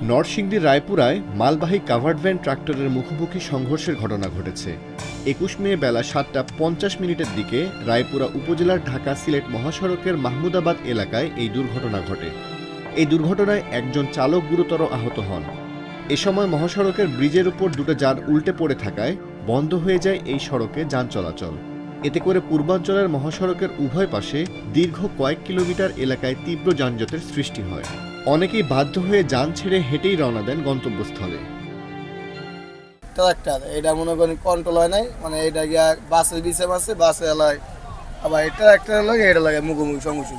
নরসিংদীর রায়পুরায় মালবাহী covered van ট্রাক্টরের মুখোমুখি সংঘর্ষের ঘটনা ঘটেছে। ২১ মে বেলা ৭টা ৫০ দিকে রায়পুরা উপজেলার ঢাকা সিলেট মহাসড়কের মাহমুদাবাদ এলাকায় এই দুর্ঘটনা ঘটে। এই দুর্ঘটনায় একজন চালক গুরুতর আহত হন। এ সময় মহাসড়কের ব্রিজের উপর দুটো যান উল্টে পড়ে থাকায় বন্ধ হয়ে যায় এই সড়কে যান চলাচল। এতে করে পূর্বাঞ্চলের মহাসড়কের উভয় পাশে দীর্ঘ কয়েক কিলোমিটার এলাকায় তীব্র যানজটের সৃষ্টি হয়। অনেকেই বাধ্য হয়ে যান ছেড়ে হেঁটেই রওনা দেন গন্তব্যস্থলে। ট্রাক্টর এটা মনে করেন কন্ট্রোল হয় নাই, মানে এটা গিয়া বাসের বিছে মাসে বাসে এলায়, আবার এটা একটা লাগে এটা লাগে মুখোমুখি সমস্যা।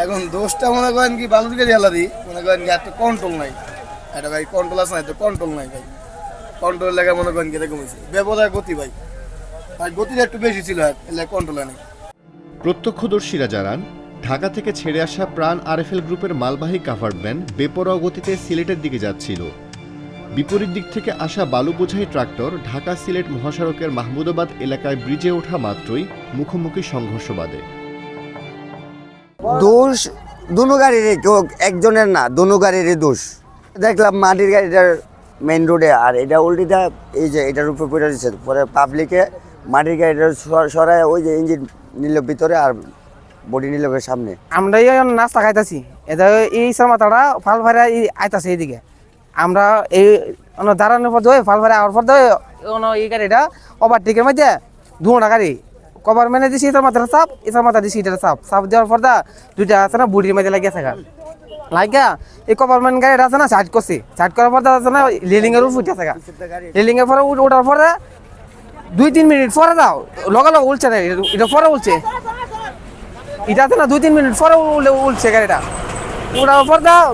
এখন দোষটা মনে করেন কি ভালো দিকে এলা দিই, মনে করেন কি একটা কন্ট্রোল নাই, এটা ভাই কন্ট্রোল আছে না, তো কন্ট্রোল নাই ভাই। কন্ট্রোল লেগে মনে করেন কি এটা কমেছে, ব্যবধায় গতি ভাই, ভাই গতিটা একটু বেশি ছিল, এলে কন্ট্রোল নেই। প্রত্যক্ষদর্শীরা জানান, ঢাকা থেকে ছেড়ে আসা প্রাণ আরএফএল গ্রুপের মালবাহী কাভার্ড ভ্যান বেপরোয়া গতিতে সিলেটের দিকে যাচ্ছিল। বিপরীত দিক থেকে আসা বালু বোঝাই ট্রাক্টর ঢাকা সিলেট মহাসড়কের মাহমুদাবাদ এলাকায় ব্রিজে ওঠা মাত্রই মুখোমুখি সংঘর্ষ বাধে। দোষ দুনো গাড়িরই, কেউ একজনের না, দুনো গাড়িরই দোষ। দেখলাম মাটির গাড়িটার মেইন রোডে, আর এটা উল্টিটা এই যে এটার উপরে পড়ে দিচ্ছে। পরে পাবলিকে মাটির গাড়িটা সরায় ওই যে ইঞ্জিন নিল ভিতরে আর বডি নিল সামনে। আমরা নাস্তা খাইতেছি, এটা এই মাথাটা ফাল ভাড়া আইতাছে এইদিকে। আমরা এই দাঁড়ানোর পর ধরে ফাল ভাড়া আওয়ার পর ধরে এই গাড়িটা ওভারটেকের মধ্যে দুটা গাড়ি কভার মেনে দিছি, এটার মাথাটা চাপ, এটার মাথা দিছি এটার চাপ। চাপ দেওয়ার পর দুইটা আছে না বুড়ির মধ্যে লাগিয়েছে, লাগিয়া এই কভারম্যান গাড়িটা আছে না সাইড করছি, সাইড করার পর আছে না রেলিং এর উপর উঠেছে, রেলিং এর পরে ওঠার পরে ২-৩ মিনিট পরে দাও লগালগ উঠছে না, এটা পরে উঠছে, এটা আছে না ২-৩ মিনিট পরে উঠছে গাড়িটা। ওটার পর দাও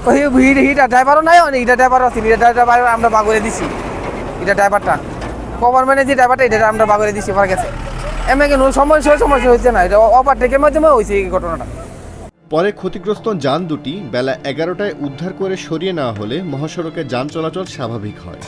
হিটা ড্রাইভারও নাই, এটা ড্রাইভারও আছে, এটা ড্রাইভার আমরা বাগরে দিছি, এটা ড্রাইভারটা গভর্নমেন্টের যে ড্রাইভারটা এটা আমরা বাগরে দিছি পরে গেছে। এমনি কোনো সমস্যা হয়েছে না, এটা ওভারটেকের মাধ্যমে হয়েছে এই ঘটনাটা। পরে ক্ষতিগ্রস্ত যান দুটি বেলা ১১টায় উদ্ধার করে সরিয়ে নেওয়া হলে মহাসড়কে যান চলাচল স্বাভাবিক হয়।